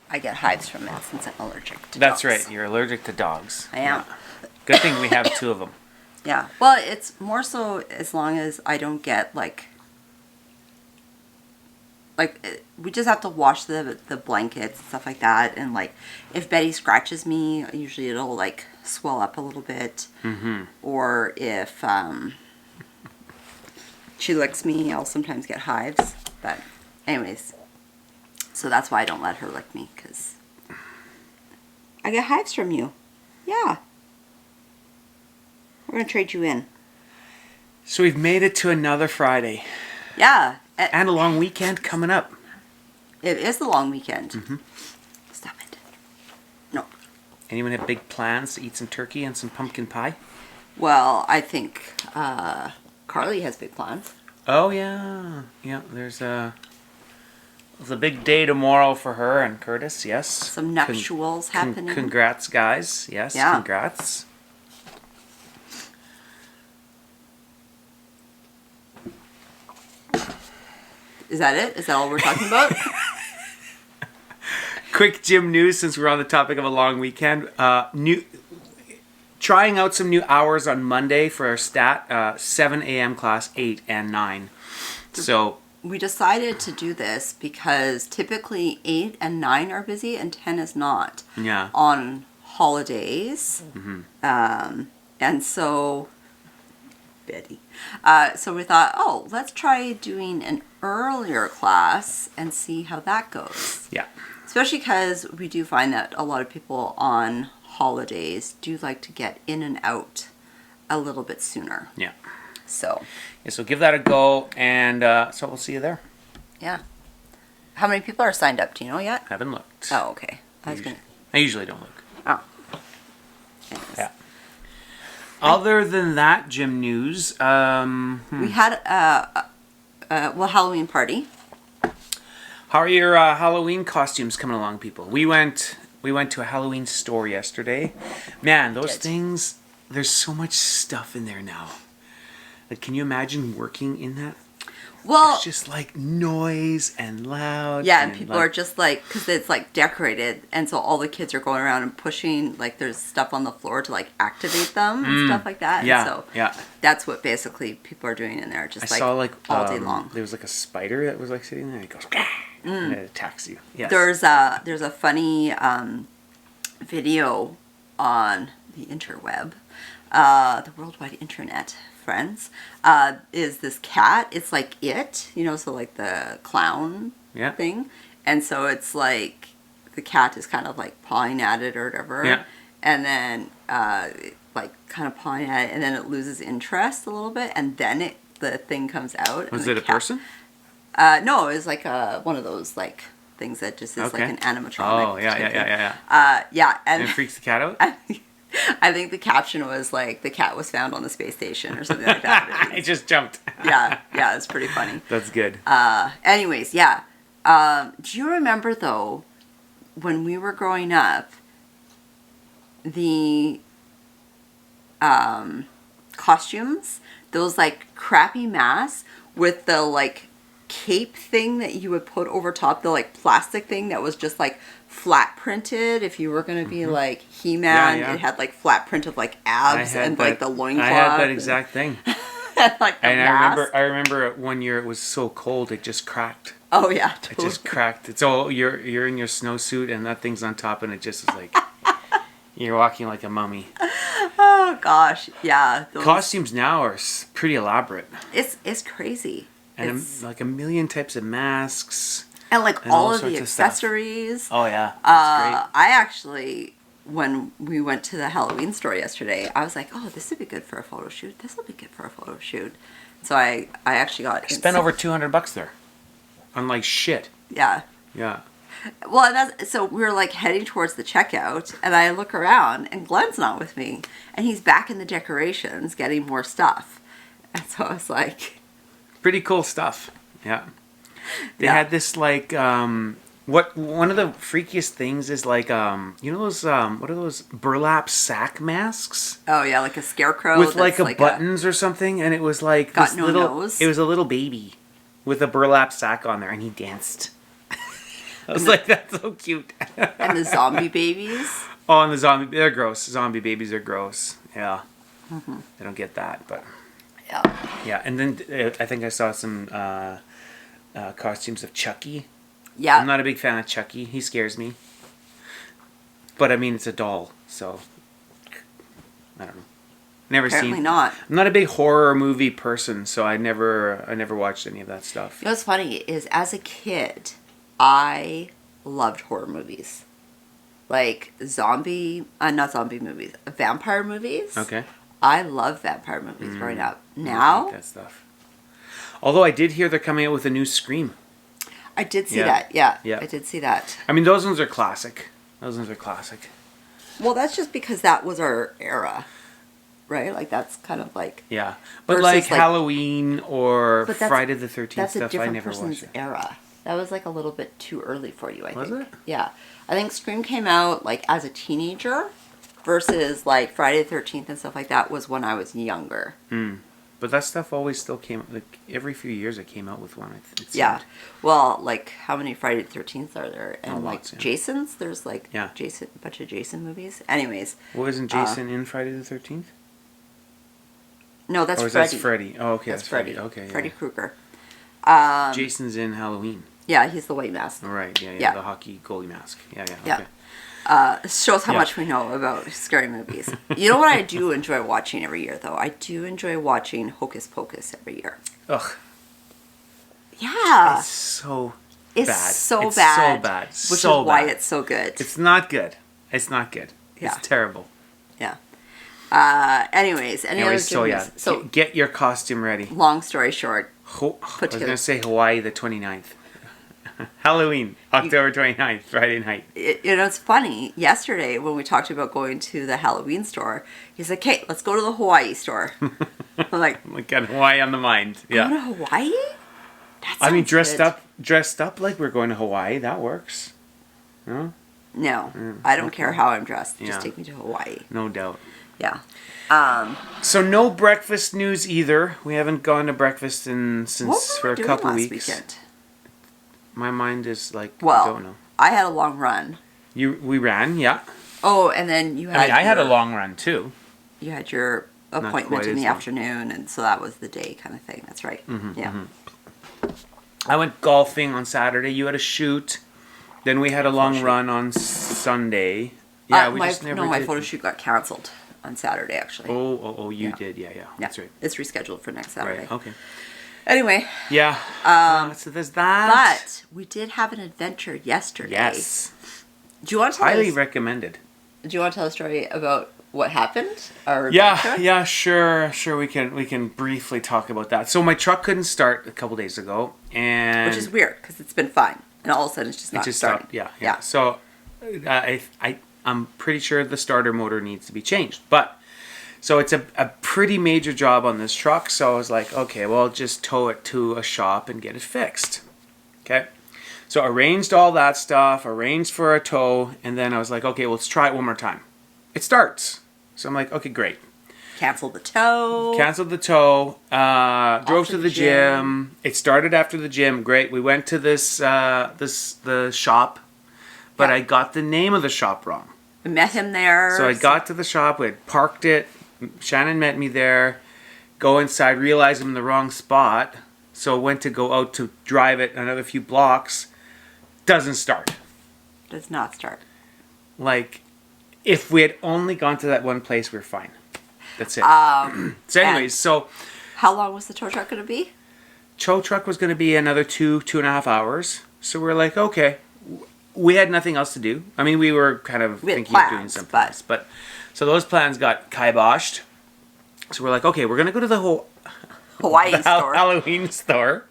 I get hives from it since I'm allergic to That's dogs. right. You're allergic to dogs. I am. Yeah. Good thing we have 2 of them. Yeah. Well, it's more so as long as I don't get we just have to wash the blankets and stuff like that. And like, if Betty scratches me, usually it'll like swell up a little bit. Mm-hmm. Or if she licks me, I'll sometimes get hives. But anyways, so that's why I don't let her lick me, because I get hives from you. Yeah. We're going to trade you in. So we've made it to another Friday. Yeah. And a long weekend coming up. It is the long weekend. Mm-hmm. Stop it. No. Anyone have big plans to eat some turkey and some pumpkin pie? Well, I think Carly has big plans. Oh, yeah. Yeah, there's a big day tomorrow for her and Curtis, yes. Some nuptials happening. Congrats, guys. Yes, yeah. Congrats. Is that it? Is that all we're talking about? Quick gym news since we're on the topic of a long weekend. Trying out some new hours on Monday for our stat 7 a.m. class, 8 and 9. So we decided to do this because typically 8 and 9 are busy and 10 is not. Yeah. On holidays. Mm-hmm. And so Betty. So we thought, let's try doing an earlier class and see how that goes. Yeah. Especially because we do find that a lot of people on holidays do like to get in and out a little bit sooner. Yeah. So. Yeah, so give that a go, and so we'll see you there. Yeah. How many people are signed up? Do you know yet? Haven't looked. Oh, okay. I usually don't look. Oh. Anyways. Yeah. Other than that, gym news. We had Halloween party. How are your Halloween costumes coming along, people? We went to a Halloween store yesterday. Man, those things. There's so much stuff in there now. Like, can you imagine working in that? Well, it's just like noise and loud. Yeah, and people are just like, because it's like decorated, and so all the kids are going around and pushing, like there's stuff on the floor to like activate them and stuff like that. Yeah, and so yeah. That's what basically people are doing in there, just I saw like all day long. There was like a spider that was like sitting there, and it goes, and it attacks you. Yes. There's a funny video on the interweb, the worldwide internet. Friends, is this cat. It's like so like the clown thing. And so it's like the cat is kind of like pawing at it or whatever. Yeah. And then like kind of pawing at it, and then it loses interest a little bit, and then the thing comes out. Was it a person? No, it was like one of those like things that just is like an animatronic. Oh, yeah. Yeah. And it freaks the cat out? I think the caption was like, the cat was found on the space station or something like that. It just jumped. Yeah, it's pretty funny. That's good. Anyways, yeah. Do you remember, though, when we were growing up, the costumes, those like crappy masks with the like cape thing that you would put over top, the like plastic thing that was just like flat printed. If you were going to be like He-Man, it had like flat print of like abs and like the loincloth. I had that exact thing. Like and I remember one year it was so cold it just cracked. Oh yeah, totally. It just cracked. It's you're in your snowsuit and that thing's on top and it just is like you're walking like a mummy. Oh gosh, yeah. Costumes now are pretty elaborate. It's crazy. And like a million types of masks. And like all of the accessories. Oh yeah, that's great. I actually, when we went to the Halloween store yesterday, I was like, this would be good for a photo shoot. This will be good for a photo shoot. So I actually got... I spent over $200 there. On like shit. Yeah. Yeah. Well, so we were like heading towards the checkout, and I look around, and Glenn's not with me. And he's back in the decorations getting more stuff. And so I was like... Pretty cool stuff. Yeah. They had this like one of the freakiest things is like those what are those burlap sack masks? Oh yeah, like a scarecrow with like buttons or something, and it was like got no nose. It was a little baby with a burlap sack on there, and he danced. I was like, that's so cute. And the zombie babies. Oh, and they're gross. Zombie babies are gross. Yeah. I don't get that, but Yeah. yeah. And then I think I saw some costumes of Chucky. Yeah. I'm not a big fan of Chucky. He scares me. But I mean, it's a doll, so I don't know. Apparently not. I'm not a big horror movie person, so I never watched any of that stuff. You know what's funny is, as a kid, I loved horror movies. Like not zombie movies, vampire movies. Okay. I love vampire movies growing up. I Now, like that stuff. Although I did hear they're coming out with a new Scream. I did see Yeah. that. Yeah, Yeah. I did see that. I mean, those ones are classic. Well, that's just because that was our era, right? Like, that's kind of like... Yeah. But Versus, like like- Halloween or But that's- Friday the 13th That's a stuff, I different never person's watched it. era. That was like a little bit too early for you, I Was think. it? Yeah. I think Scream came out like as a teenager versus like Friday the 13th and stuff like that was when I was younger. But that stuff always still came, like every few years it came out with one. It Yeah. seemed. Well, like how many Friday the 13th are there? And like lots, yeah. Jason's, there's like Yeah. a bunch of Jason movies. Anyways, Wasn't Jason in Friday the 13th? no, that's Or is Freddy. that Freddy? Oh, okay, That's that's Freddy. Freddy. Okay, yeah. Freddy Krueger. Jason's in Halloween. Yeah, he's the white mask. All right, yeah, Yeah. the hockey goalie mask. Yeah, Yeah. okay. Shows how Yeah. much we know about scary movies. You know what I do enjoy watching every year, though? I do enjoy watching Hocus Pocus every year. Ugh, Yeah. it's so It's bad. so It's bad. so bad. Which So is why bad. it's so good. It's not good. It's not good. Yeah. It's terrible. Yeah. Anyways, any Anyways, other so yeah, movies? So, get your costume ready. long story short, I was together. going to say Hawaii the 29th. Halloween, October 29th, Friday night. it's funny. Yesterday, when we talked about going to the Halloween store, he's like, "Hey, let's go to the Hawaii store." I'm like, We got Hawaii on the mind. "Go Yeah. to Hawaii?" That I mean, sounds good. dressed up like we're going to Hawaii. That works. No? No, I don't care how I'm dressed. Yeah. Just take me to Hawaii. No doubt. Yeah. So no breakfast news either. We haven't gone to breakfast since What were for we a doing couple last weeks. weekend? My mind is like, I Well, don't know. I had a long run. We ran, yeah. Oh, and then you had. I mean, I had a your- long run too. You had your appointment quite in as the long. afternoon, and so that was the day kind of thing. That's right. Yeah. I went golfing on Saturday. You had a shoot. Then we had a long run on Sunday. Yeah, we just never my did. photo shoot got canceled on Saturday. Actually. You Yeah. did. Yeah. Yeah. That's right. It's rescheduled for next Saturday. Right. Okay. Anyway, Yeah. So there's that. but we did have an adventure yesterday. Yes. Do you want to tell Highly us? recommended. Do you want to tell a story about what happened? Our Yeah, adventure? yeah, sure. We can briefly talk about that. So my truck couldn't start a couple days ago, and Which is weird because it's been fine, and all of a sudden it's just not starting. stopped. Yeah. So I'm pretty sure the starter motor needs to be changed, but so it's a pretty major job on this truck. So I was like, okay, well, I'll just tow it to a shop and get it fixed. Okay. So arranged all that stuff, arranged for a tow, and then I was like, okay, well, let's try it one more time. It starts. So I'm like, okay, great. Cancel the tow. Canceled the tow. Drove to the gym. It started after the gym. Great. We went to the shop, but Yeah. I got the name of the shop wrong. We met him there. So I got to the shop. We had parked it. Shannon met me there. Go inside. Realized I'm in the wrong spot. So I went to go out to drive it another few blocks. Doesn't start. Does not start. Like, if we had only gone to that one place, we're fine. That's it. So anyways, so How long was the tow truck going to be? tow truck was going to be another 2.5 hours. So we're like, okay. We had nothing else to do. I mean, we were kind of We had thinking of doing plans, something but- else. But so those plans got kiboshed. So we're like, okay, we're going to go to the Hawaii store. Halloween store.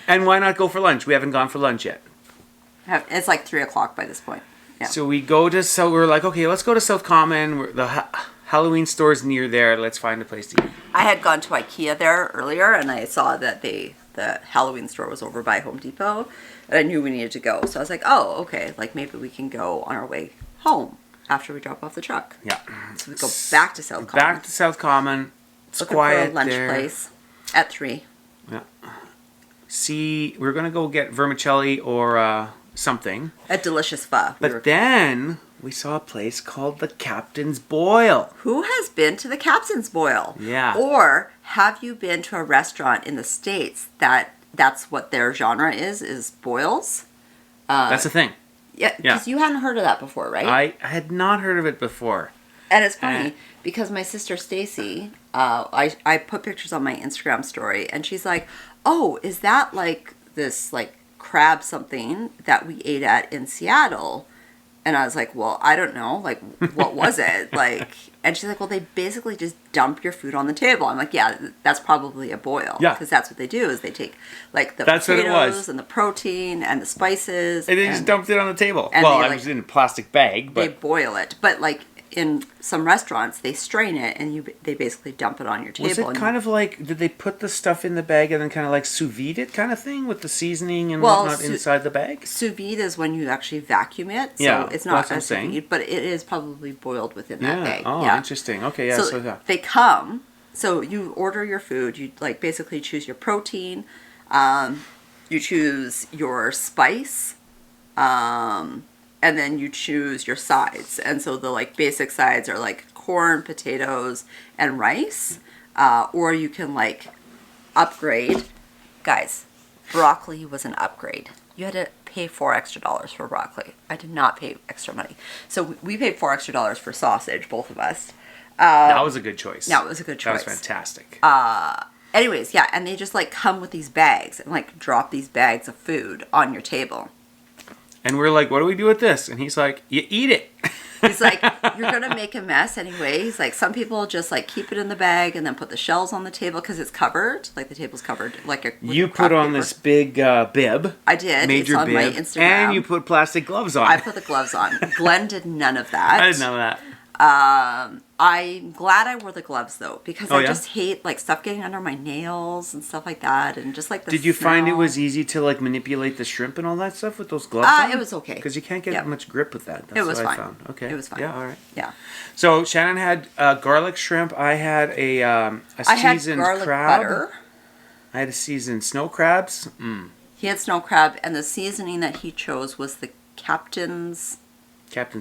And why not go for lunch? We haven't gone for lunch yet. It's like 3:00 by this point. Yeah. So we go to, so we're like, okay, let's go to South Common. The Halloween store's near there. Let's find a place to eat. I had gone to IKEA there earlier, and I saw that the Halloween store was over by Home Depot, and I knew we needed to go. So I was like, oh, okay, like maybe we can go on our way home after we drop off the truck. Yeah. So we go back to South Common. Back to South Common. It's Looking quiet for a lunch there. place at 3. Yeah. See, we're gonna go get vermicelli or something. A delicious pho. But then we saw a place called the Captain's Boil. Who has been to the Captain's Boil? Yeah. Or have you been to a restaurant in the States that's what their genre is boils? That's a thing. Yeah, because you hadn't heard of that before, right? I had not heard of it before. And it's funny because my sister Stacy, I put pictures on my Instagram story, and she's like, "Oh, is that like this like crab something that we ate at in Seattle?" And I was like, "Well, I don't know. Like, what was it like?" And she's like, "Well, they basically just dump your food on the table." I'm like, "Yeah, that's probably a boil. Yeah, because that's what they do is they take like the that's potatoes and the protein and the spices, and they just dumped it on the table. And Well, they, I was in a plastic bag, but they boil it, but like." In some restaurants, they strain it and they basically dump it on your table. Was it kind of like, did they put the stuff in the bag and then kind of like sous vide it kind of thing with the seasoning and whatnot inside the bag? Sous vide is when you actually vacuum it. So it's not a sous vide, but it is probably boiled within that bag. Oh, interesting. Okay, yeah. So they come, so you order your food, you like basically choose your protein, you choose your spice, and then you choose your sides. And so the like basic sides are like corn, potatoes, and rice. Or you can like upgrade. Guys, broccoli was an upgrade. You had to pay $4 extra for broccoli. I did not pay extra money. So we paid $4 extra for sausage, both of us. That was a good choice. That was a good choice. That was fantastic. Anyways, yeah, and they just like come with these bags and like drop these bags of food on your table. And we're like, what do we do with this? And he's like, you eat it. He's like, you're going to make a mess anyway. He's like, some people just like keep it in the bag and then put the shells on the table because it's covered. Like the table's covered. You put on this big bib. I did. Major it's on bib. my Instagram. And you put plastic gloves on. I put the gloves on. Glenn did none of that. I did none of that. I'm glad I wore the gloves though because I just hate like stuff getting under my nails and stuff like that and just like the Did you smell. find it was easy to like manipulate the shrimp and all that stuff with those gloves on? It was okay. Because you can't get much grip with that. That's it was what fine. I found. Okay. It was fine. Yeah, all right. Yeah. So Shannon had garlic shrimp. I had a seasoned garlic crab. butter. I had a seasoned snow crabs. He had snow crab, and the seasoning that he chose was the Captain's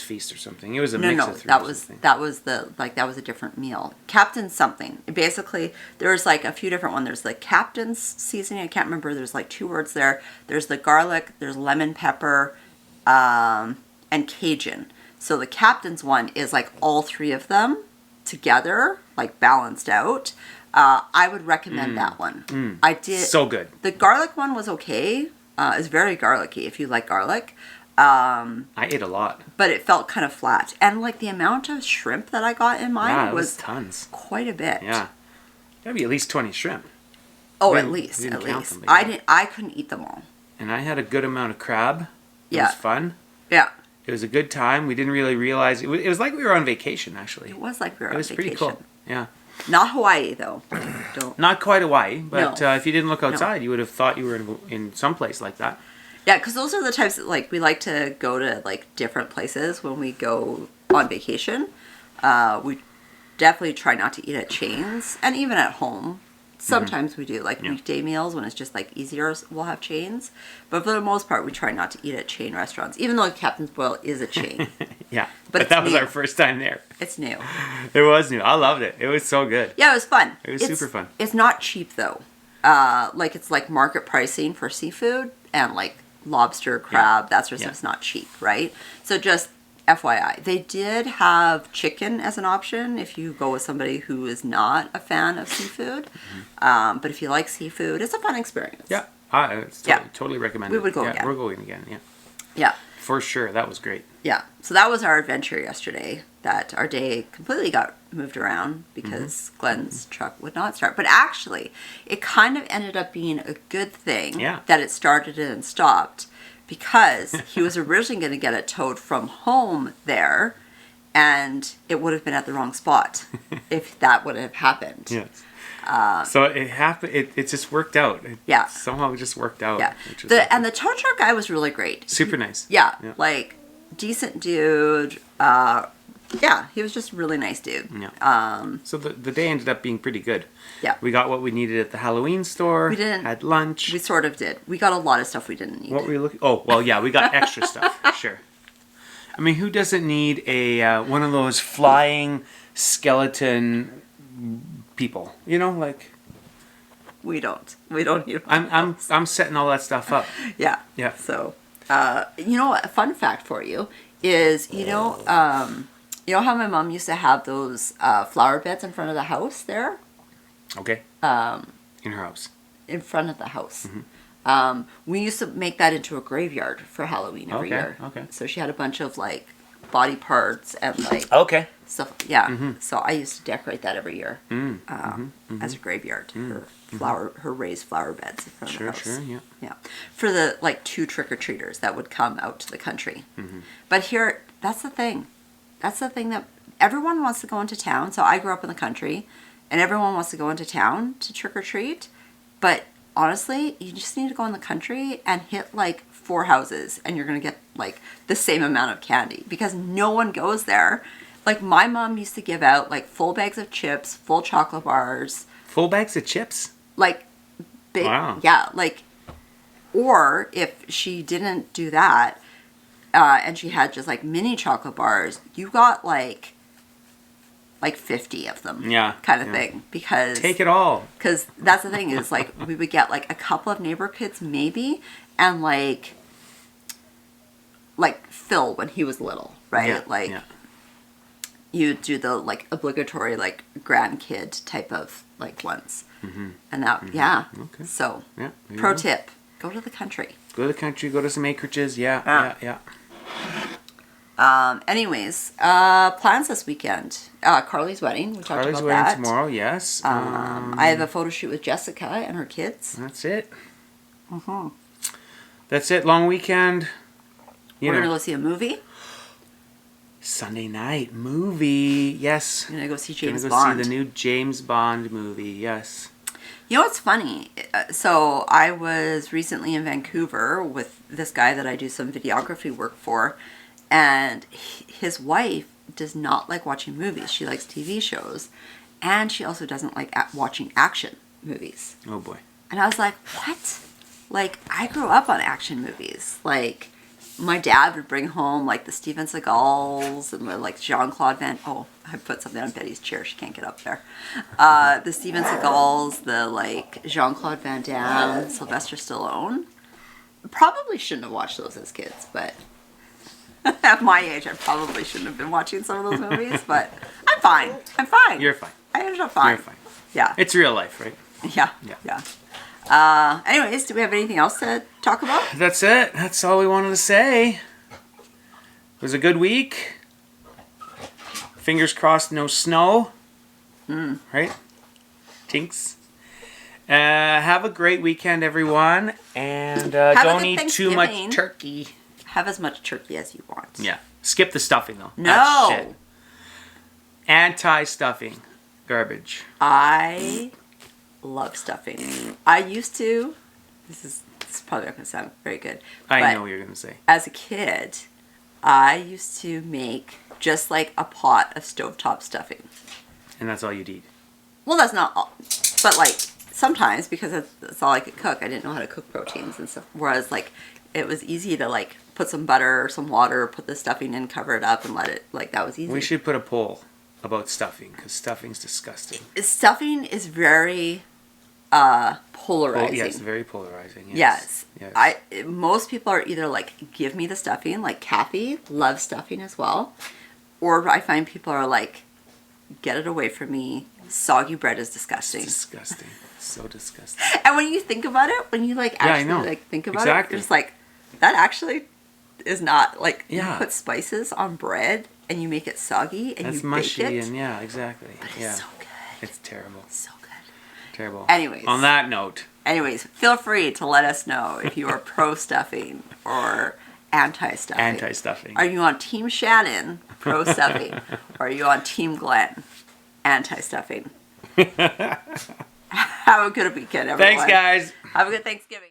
Feast or something. It was a mix of three. that was a different meal. Captain's something. Basically, there's like a few different ones. There's the Captain's seasoning. I can't remember. There's like 2 words there. There's the garlic. There's lemon pepper, and Cajun. So the Captain's one is like all 3 of them together, like balanced out. I would recommend that one. I did. So good. The garlic one was okay. It's very garlicky if you like garlic. I ate a lot. But it felt kind of flat. And like the amount of shrimp that I got in mine was tons. Quite a bit. Yeah. Gotta be at least 20 shrimp. Oh, at least. I couldn't eat them all. And I had a good amount of crab. It was fun. Yeah. It was a good time. We didn't really realize it was like we were on vacation actually. It was like we were on vacation. It was pretty cool. Yeah. Not Hawaii though. Not quite Hawaii, but if you didn't look outside, you would have thought you were in some place like that. Yeah, because those are the types that like we like to go to like different places when we go on vacation. We definitely try not to eat at chains, and even at home, sometimes we do like weekday meals when it's just like easier. We'll have chains, but for the most part, we try not to eat at chain restaurants. Even though Captain's Boil is a chain. Yeah, but that was our first time there. It's new. It was new. I loved it. It was so good. Yeah, it was fun. It was super fun. It's not cheap though. Like it's like market pricing for seafood and like lobster, crab, that sort of stuff is not cheap, right? So just FYI, they did have chicken as an option if you go with somebody who is not a fan of seafood. But if you like seafood, it's a fun experience. Yeah, totally recommend it. We would go again. We're going again, Yeah. For sure, that was great. Yeah, so that was our adventure yesterday. That our day completely got moved around because Glenn's truck would not start. But actually, it kind of ended up being a good thing that it started and stopped because he was originally going to get it towed from home there, and it would have been at the wrong spot if that would have happened. Yes. So it happened. It just worked out. Somehow it just worked out. Yeah. And the tow truck guy was really great. Super nice. Yeah. Like decent dude. Yeah, he was just a really nice dude. Yeah. So the day ended up being pretty good. Yeah. We got what we needed at the Halloween store. We didn't. Had lunch. We sort of did. We got a lot of stuff we didn't need. What were you looking? Oh, well, yeah, we got extra stuff. Sure. I mean, who doesn't need a one of those flying skeleton people? You know, like. We don't. We don't need. I'm setting all that stuff up. Yeah. Yeah. So, you know, a fun fact for you is, you know how my mom used to have those flower beds in front of the house there? Okay. In her house. In front of the house. Mm-hmm. We used to make that into a graveyard for Halloween every year. Okay. So she had a bunch of like body parts and like Okay. stuff. Yeah. Mm-hmm. So I used to decorate that every year as a graveyard. Her raised flower beds in front of the house. Sure, yeah. Yeah. For the like 2 trick-or-treaters that would come out to the country. Mm-hmm. But here, that's the thing. That's the thing that everyone wants to go into town. So I grew up in the country and everyone wants to go into town to trick-or-treat. But honestly, you just need to go in the country and hit like 4 houses and you're going to get like the same amount of candy because no one goes there. Like my mom used to give out like full bags of chips, full chocolate bars. Full bags of chips? Like big, wow. Yeah, like, or if she didn't do that, and she had just like mini chocolate bars, you got like 50 of them, yeah, kind of thing. Because take it all. Because that's the thing is like we would get like a couple of neighbor kids maybe, and like Phil when he was little, right? Yeah, like. Yeah. You do the like obligatory like grandkid type of like ones, and that yeah. Okay. So yeah, pro tip: go to the country. Go to the country. Go to some acreages. Yeah. Anyways, plans this weekend. Carly's wedding. We talked about that. Tomorrow. Yes. I have a photo shoot with Jessica and her kids. That's it. That's it. Long weekend. We're gonna go see a movie. Sunday night movie, yes. I'm gonna go see James Bond. Bond. See the new James Bond movie, yes. You know what's funny? So I was recently in Vancouver with this guy that I do some videography work for, and his wife does not like watching movies. She likes TV shows, and she also doesn't like watching action movies. Oh boy. And I was like, what? Like, I grew up on action movies. Like, my dad would bring home like the Steven Seagals and like Jean-Claude Van. Oh, I put something on Betty's chair. She can't get up there. The Steven Seagals, the like Jean-Claude Van Damme, Sylvester Stallone. Probably shouldn't have watched those as kids, but at my age, I probably shouldn't have been watching some of those movies. But I'm fine. I'm fine. You're fine. I ended up fine. You're fine. Yeah. It's real life, right? Yeah. Anyways, do we have anything else to talk about? That's it. That's all we wanted to say. It was a good week. Fingers crossed, no snow. Right? Tinks. Have a great weekend, everyone. And don't eat too much turkey. Have as much turkey as you want. Yeah. Skip the stuffing, though. No. That's shit. Anti-stuffing. Garbage. I love stuffing. I used to. This is probably not going to sound very good. I know what you're going to say. As a kid, I used to make just like a pot of stovetop stuffing. And that's all you'd eat? Well, that's not all. But like sometimes, because that's all I could cook, I didn't know how to cook proteins and stuff. Whereas like it was easy to like put some butter or some water, put the stuffing in, cover it up, and let it, like that was easy. We should put a poll about stuffing, because stuffing's disgusting. Stuffing is very polarizing. Yes, very polarizing. Yes. Most people are either like, give me the stuffing, like Kathy loves stuffing as well, or I find people are like, get it away from me. Soggy bread is disgusting. It's disgusting. So disgusting. And when you think about it, when you like actually like think about it, you're just like, that actually is not like you put spices on bread and you make it soggy and that's you mushy bake it. And exactly. But it's so good. It's terrible. So good. Terrible. Anyways. On that note. Anyways, feel free to let us know if you are pro stuffing or anti-stuffing. Anti-stuffing. Are you on Team Shannon, pro stuffing, or are you on Team Glenn, anti-stuffing? Have a good weekend, everyone. Thanks, guys. Have a good Thanksgiving.